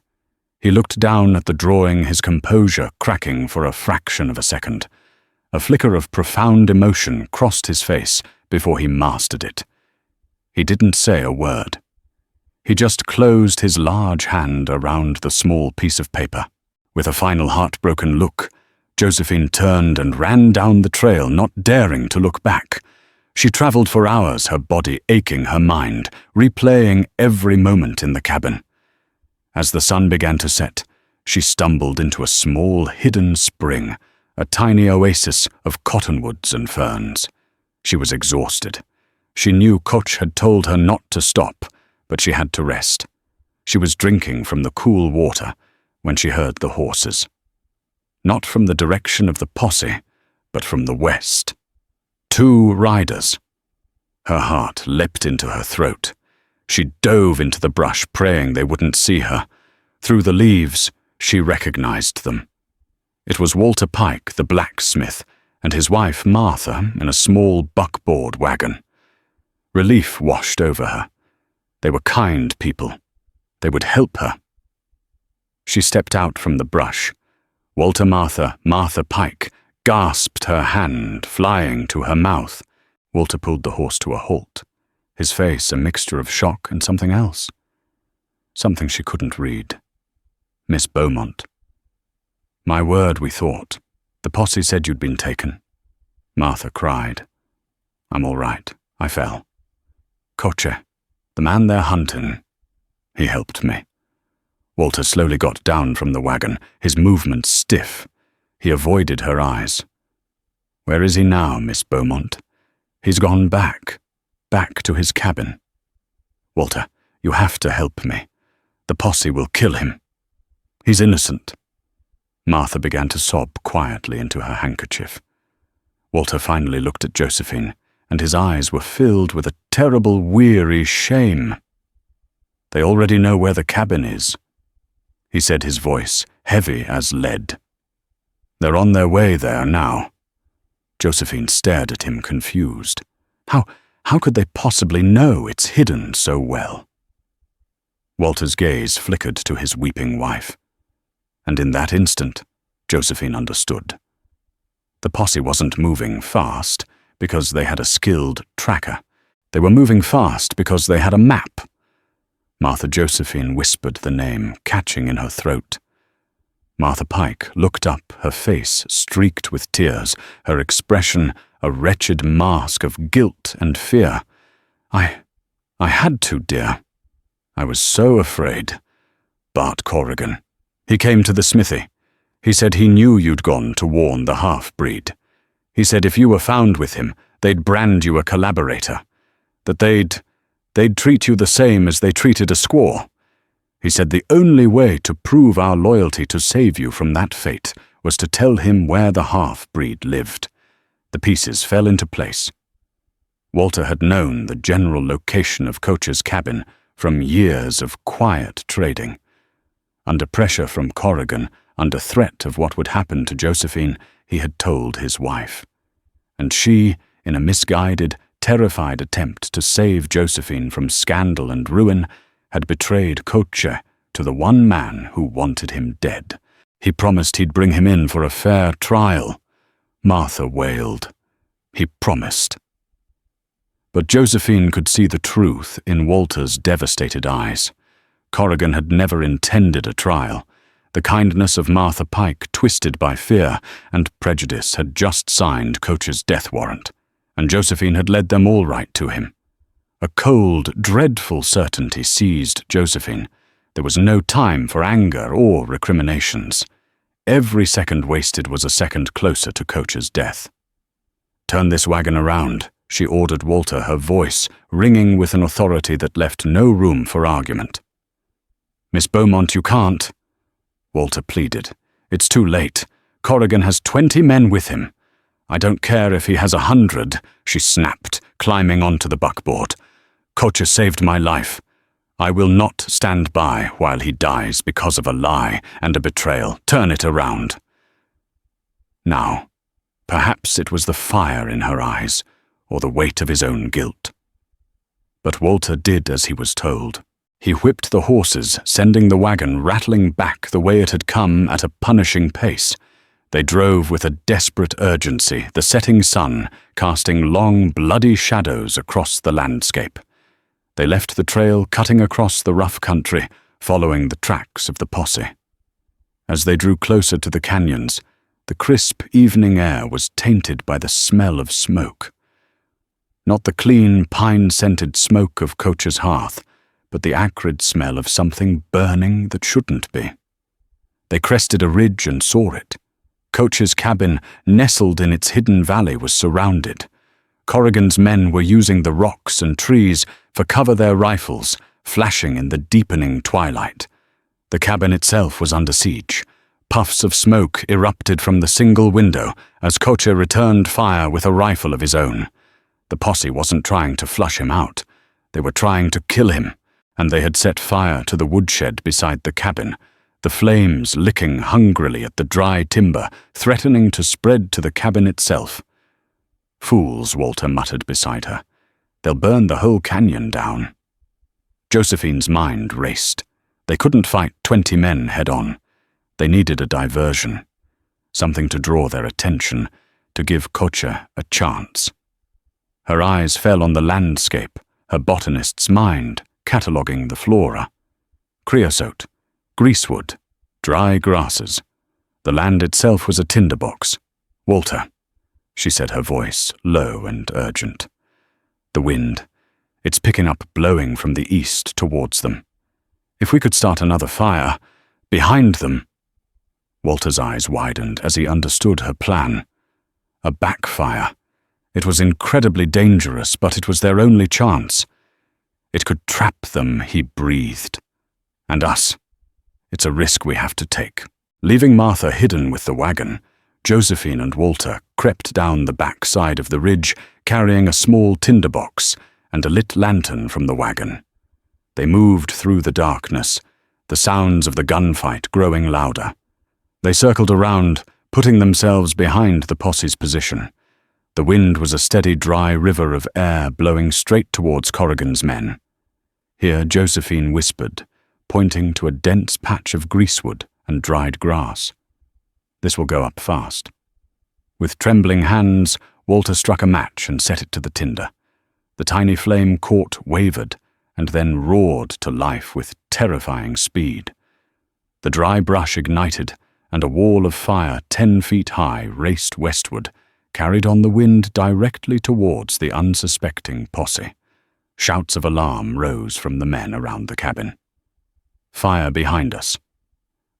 He looked down at the drawing, his composure cracking for a fraction of a second. A flicker of profound emotion crossed his face before he mastered it. He didn't say a word. He just closed his large hand around the small piece of paper. With a final heartbroken look, Josephine turned and ran down the trail, not daring to look back. She traveled for hours, her body aching, her mind replaying every moment in the cabin. As the sun began to set, she stumbled into a small hidden spring, a tiny oasis of cottonwoods and ferns. She was exhausted. She knew Koch had told her not to stop, but she had to rest. She was drinking from the cool water when she heard the horses. Not from the direction of the posse, but from the west. 2 riders. Her heart leapt into her throat. She dove into the brush, praying they wouldn't see her. Through the leaves, she recognized them. It was Walter Pike, the blacksmith, and his wife Martha in a small buckboard wagon. Relief washed over her. They were kind people. They would help her. She stepped out from the brush. Martha Pike, gasped, her hand flying to her mouth. Walter pulled the horse to a halt, his face a mixture of shock and something else. Something she couldn't read. Miss Beaumont. My word, we thought. The posse said you'd been taken. Martha cried. I'm all right. I fell. Koch, the man they're hunting. He helped me. Walter slowly got down from the wagon, his movements stiff. He avoided her eyes. Where is he now, Miss Beaumont? He's gone back to his cabin. Walter, you have to help me. The posse will kill him. He's innocent. Martha began to sob quietly into her handkerchief. Walter finally looked at Josephine, and his eyes were filled with a terrible, weary shame. They already know where the cabin is, he said, his voice heavy as lead. They're on their way there now. Josephine stared at him, confused. How could they possibly know it's hidden so well? Walter's gaze flickered to his weeping wife. And in that instant, Josephine understood. The posse wasn't moving fast because they had a skilled tracker. They were moving fast because they had a map. Martha Josephine whispered the name, catching in her throat. Martha Pike looked up, her face streaked with tears, her expression a wretched mask of guilt and fear. I had to, dear. I was so afraid. Bart Corrigan. He came to the smithy. He said he knew you'd gone to warn the half-breed. He said if you were found with him, they'd brand you a collaborator. That they'd treat you the same as they treated a squaw. He said the only way to prove our loyalty to save you from that fate was to tell him where the half-breed lived. The pieces fell into place. Walter had known the general location of Koch's cabin from years of quiet trading. Under pressure from Corrigan, under threat of what would happen to Josephine, he had told his wife. And she, in a misguided, terrified attempt to save Josephine from scandal and ruin, had betrayed Koch to the one man who wanted him dead. He promised he'd bring him in for a fair trial. Martha wailed. He promised. But Josephine could see the truth in Walter's devastated eyes. Corrigan had never intended a trial. The kindness of Martha Pike, twisted by fear and prejudice, had just signed Koch's death warrant, and Josephine had led them all right to him. A cold, dreadful certainty seized Josephine. There was no time for anger or recriminations. Every second wasted was a second closer to Koch's death. Turn this wagon around, she ordered Walter, her voice ringing with an authority that left no room for argument. Miss Beaumont, you can't, Walter pleaded. It's too late. Corrigan has 20 men with him. I don't care if he has 100, she snapped, climbing onto the buckboard. Koch saved my life. I will not stand by while he dies because of a lie and a betrayal. Turn it around. Now, perhaps it was the fire in her eyes, or the weight of his own guilt. But Walter did as he was told. He whipped the horses, sending the wagon rattling back the way it had come at a punishing pace. They drove with a desperate urgency, the setting sun casting long, bloody shadows across the landscape. They left the trail cutting across the rough country, following the tracks of the posse. As they drew closer to the canyons, the crisp evening air was tainted by the smell of smoke. Not the clean, pine-scented smoke of Coach's hearth, but the acrid smell of something burning that shouldn't be. They crested a ridge and saw it. Coach's cabin, nestled in its hidden valley, was surrounded. Corrigan's men were using the rocks and trees for cover their rifles, flashing in the deepening twilight. The cabin itself was under siege. Puffs of smoke erupted from the single window as Coach returned fire with a rifle of his own. The posse wasn't trying to flush him out. They were trying to kill him, and they had set fire to the woodshed beside the cabin, the flames licking hungrily at the dry timber, threatening to spread to the cabin itself. "Fools," Walter muttered beside her. "They'll burn the whole canyon down." Josephine's mind raced. They couldn't fight 20 men head-on. They needed a diversion, something to draw their attention, to give Kocha a chance. Her eyes fell on the landscape, her botanist's mind cataloguing the flora. Creosote, greasewood, dry grasses. The land itself was a tinderbox. "Walter," she said, her voice low and urgent. "The wind. It's picking up, blowing from the east towards them. If we could start another fire, behind them." Walter's eyes widened as he understood her plan. A backfire. It was incredibly dangerous, but it was their only chance. It could trap them, he breathed. "And us. It's a risk we have to take." Leaving Martha hidden with the wagon, Josephine and Walter crept down the back side of the ridge, carrying a small tinderbox and a lit lantern from the wagon. They moved through the darkness, the sounds of the gunfight growing louder. They circled around, putting themselves behind the posse's position. The wind was a steady, dry river of air blowing straight towards Corrigan's men. Here Josephine whispered, pointing to a dense patch of greasewood and dried grass. "This will go up fast." With trembling hands, Walter struck a match and set it to the tinder. The tiny flame caught, wavered, and then roared to life with terrifying speed. The dry brush ignited, and a wall of fire 10 feet high raced westward, carried on the wind directly towards the unsuspecting posse. Shouts of alarm rose from the men around the cabin. Fire behind us.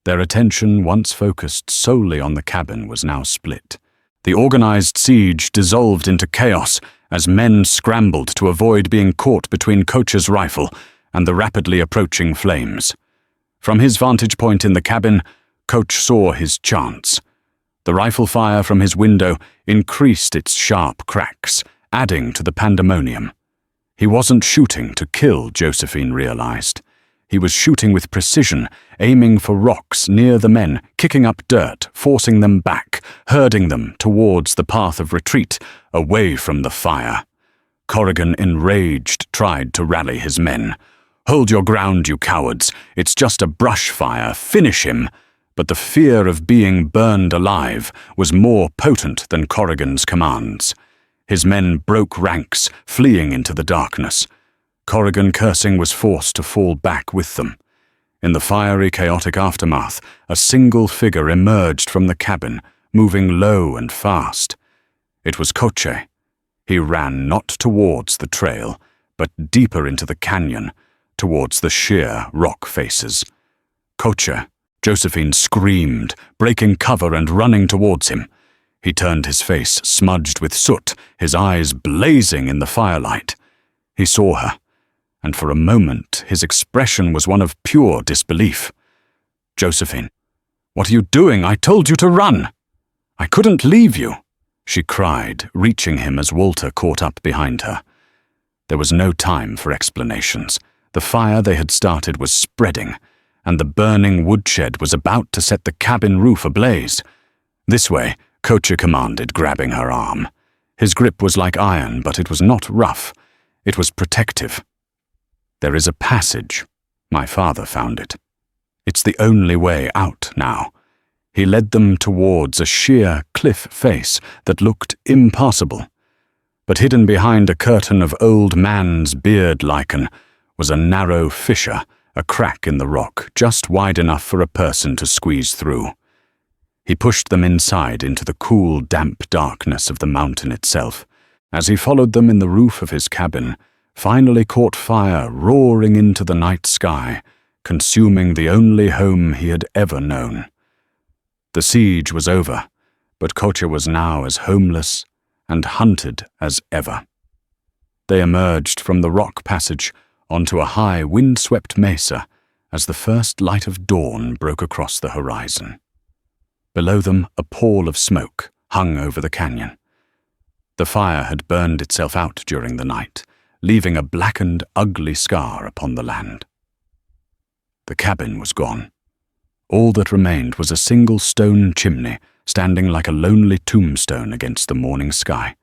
Their attention, once focused solely on the cabin, was now split. The organized siege dissolved into chaos as men scrambled to avoid being caught between Coach's rifle and the rapidly approaching flames. From his vantage point in the cabin, Coach saw his chance. The rifle fire from his window increased its sharp cracks, adding to the pandemonium. He wasn't shooting to kill, Josephine realized. He was shooting with precision, aiming for rocks near the men, kicking up dirt, forcing them back, herding them towards the path of retreat, away from the fire. Corrigan, enraged, tried to rally his men. "Hold your ground, you cowards. It's just a brush fire. Finish him." But the fear of being burned alive was more potent than Corrigan's commands. His men broke ranks, fleeing into the darkness. Corrigan, cursing, was forced to fall back with them. In the fiery, chaotic aftermath, a single figure emerged from the cabin, moving low and fast. It was Coche. He ran not towards the trail, but deeper into the canyon, towards the sheer rock faces. "Coche!" Josephine screamed, breaking cover and running towards him. He turned, his face smudged with soot, his eyes blazing in the firelight. He saw her, and for a moment his expression was one of pure disbelief. "Josephine, what are you doing? I told you to run!" "I couldn't leave you," she cried, reaching him as Walter caught up behind her. There was no time for explanations. The fire they had started was spreading, and the burning woodshed was about to set the cabin roof ablaze. "This way," Coach commanded, grabbing her arm. His grip was like iron, but it was not rough. It was protective. "There is a passage. My father found it. It's the only way out now." He led them towards a sheer cliff face that looked impassable. But hidden behind a curtain of old man's beard lichen, was a narrow fissure, a crack in the rock, just wide enough for a person to squeeze through. He pushed them inside into the cool, damp darkness of the mountain itself. As he followed them in the roof of his cabin, finally caught fire roaring into the night sky, consuming the only home he had ever known. The siege was over, but Kocha was now as homeless and hunted as ever. They emerged from the rock passage onto a high, wind-swept mesa as the first light of dawn broke across the horizon. Below them, a pall of smoke hung over the canyon. The fire had burned itself out during the night, leaving a blackened, ugly scar upon the land. The cabin was gone. All that remained was a single stone chimney standing like a lonely tombstone against the morning sky.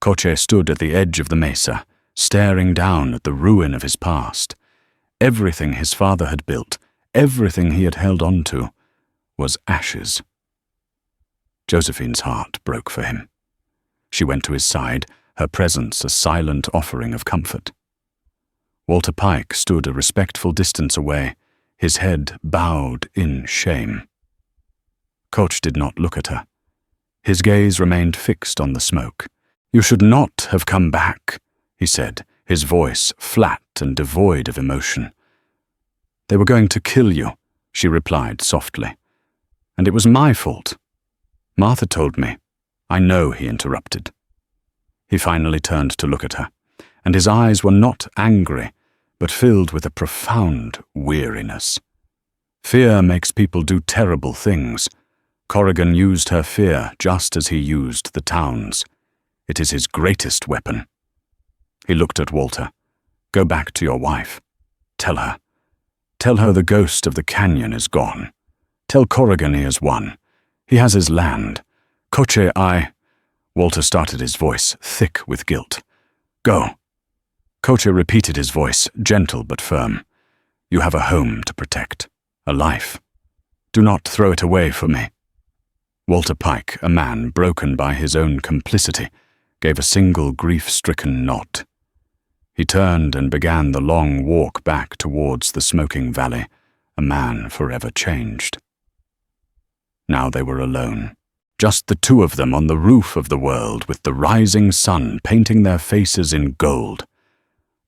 Kocha stood at the edge of the mesa, staring down at the ruin of his past. Everything his father had built, everything he had held on to, was ashes. Josephine's heart broke for him. She went to his side, her presence a silent offering of comfort. Walter Pike stood a respectful distance away, his head bowed in shame. Koch did not look at her. His gaze remained fixed on the smoke. "You should not have come back," he said, his voice flat and devoid of emotion. "They were going to kill you," she replied softly. "And it was my fault. Martha told me." "I know," he interrupted. He finally turned to look at her, and his eyes were not angry, but filled with a profound weariness. Fear makes people do terrible things. Corrigan used her fear just as he used the town's. It is his greatest weapon. He looked at Walter. "Go back to your wife. Tell her. Tell her the ghost of the canyon is gone. Tell Corrigan he has won. He has his land. Koche, Walter started, his voice thick with guilt. "Go." Koche repeated, his voice gentle but firm. "You have a home to protect, a life. Do not throw it away for me." Walter Pike, a man broken by his own complicity, gave a single grief-stricken nod. He turned and began the long walk back towards the smoking valley, a man forever changed. Now they were alone, just the two of them on the roof of the world, with the rising sun painting their faces in gold.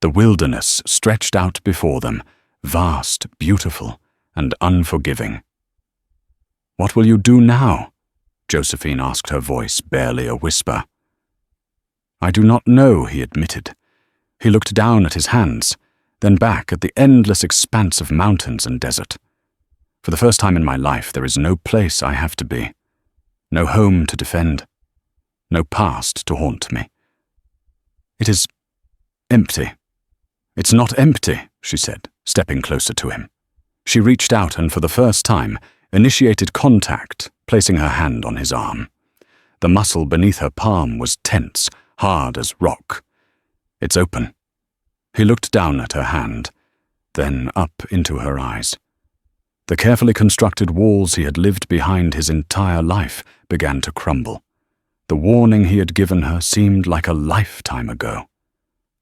The wilderness stretched out before them, vast, beautiful, and unforgiving. "What will you do now?" Josephine asked, her voice barely a whisper. "I do not know," he admitted. He looked down at his hands, then back at the endless expanse of mountains and desert. "For the first time in my life, there is no place I have to be, no home to defend, no past to haunt me. It is empty." "It's not empty," she said, stepping closer to him. She reached out and for the first time initiated contact, placing her hand on his arm. The muscle beneath her palm was tense, hard as rock. "It's open." He looked down at her hand, then up into her eyes. The carefully constructed walls he had lived behind his entire life began to crumble. The warning he had given her seemed like a lifetime ago.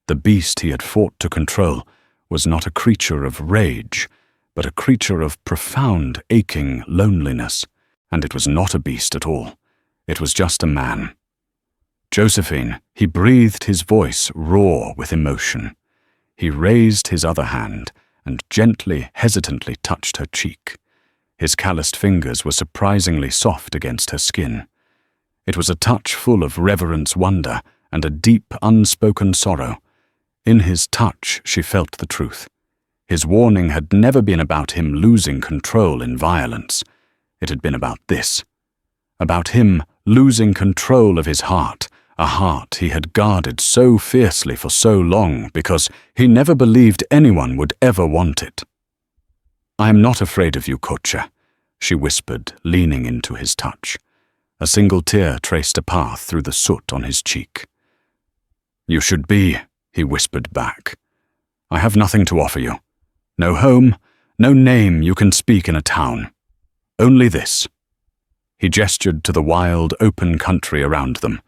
The beast he had fought to control was not a creature of rage, but a creature of profound, aching loneliness. And it was not a beast at all. It was just a man. "Josephine," he breathed, his voice raw with emotion. He raised his other hand and gently, hesitantly touched her cheek. His calloused fingers were surprisingly soft against her skin. It was a touch full of reverence, wonder, and a deep, unspoken sorrow. In his touch, she felt the truth. His warning had never been about him losing control in violence. It had been about this. About him losing control of his heart, a heart he had guarded so fiercely for so long because he never believed anyone would ever want it. "I am not afraid of you, Kocha," she whispered, leaning into his touch. A single tear traced a path through the soot on his cheek. "You should be," he whispered back. "I have nothing to offer you. No home, no name you can speak in a town. Only this." He gestured to the wild, open country around them.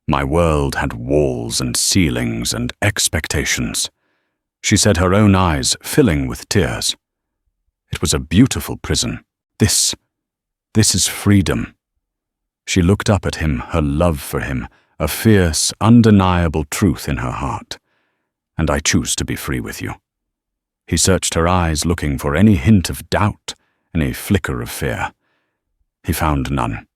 "My world had walls and ceilings and expectations. she said, her own eyes filling with tears. It was a beautiful prison. This is freedom. She looked up at him, her love for him, a fierce, undeniable truth in her heart. And I choose to be free with you. He searched her eyes, looking for any hint of doubt, any flicker of fear. He found none.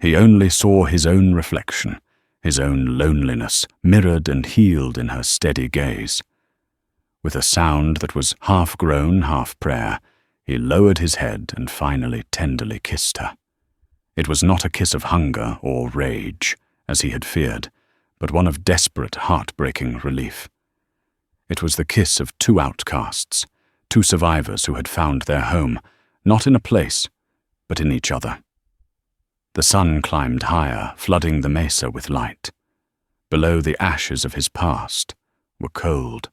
He only saw his own reflection, his own loneliness, mirrored and healed in her steady gaze. With a sound that was half groan, half prayer, he lowered his head and finally tenderly kissed her. It was not a kiss of hunger or rage, as he had feared, but one of desperate, heartbreaking relief. It was the kiss of two outcasts, two survivors who had found their home, not in a place, but in each other. The sun climbed higher, flooding the mesa with light. Below, the ashes of his past were cold.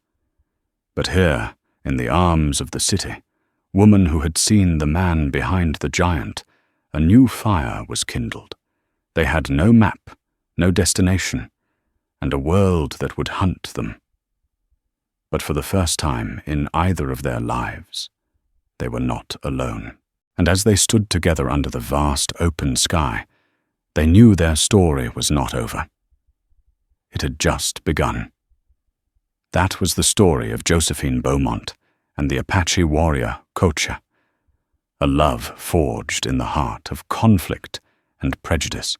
But here, in the arms of the city, woman who had seen the man behind the giant, a new fire was kindled. They had no map, no destination, and a world that would hunt them. But for the first time in either of their lives, they were not alone. And as they stood together under the vast open sky, they knew their story was not over. It had just begun. That was the story of Josephine Beaumont and the Apache warrior Cocha, a love forged in the heart of conflict and prejudice.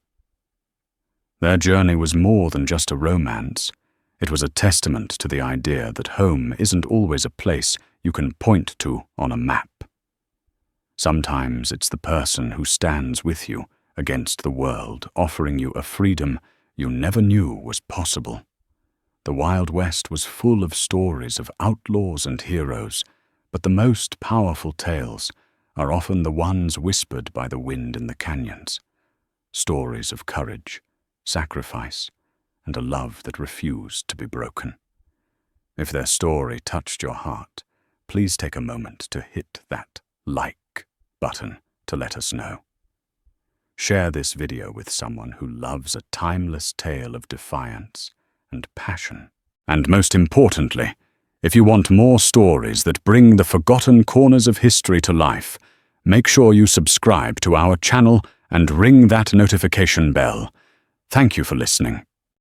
Their journey was more than just a romance. It was a testament to the idea that home isn't always a place you can point to on a map. Sometimes it's the person who stands with you against the world, offering you a freedom you never knew was possible. The Wild West was full of stories of outlaws and heroes, but the most powerful tales are often the ones whispered by the wind in the canyons. Stories of courage, sacrifice, and a love that refused to be broken. If their story touched your heart, please take a moment to hit that like button to let us know. Share this video with someone who loves a timeless tale of defiance and passion. And most importantly, if you want more stories that bring the forgotten corners of history to life, make sure you subscribe to our channel and ring that notification bell. Thank you for listening.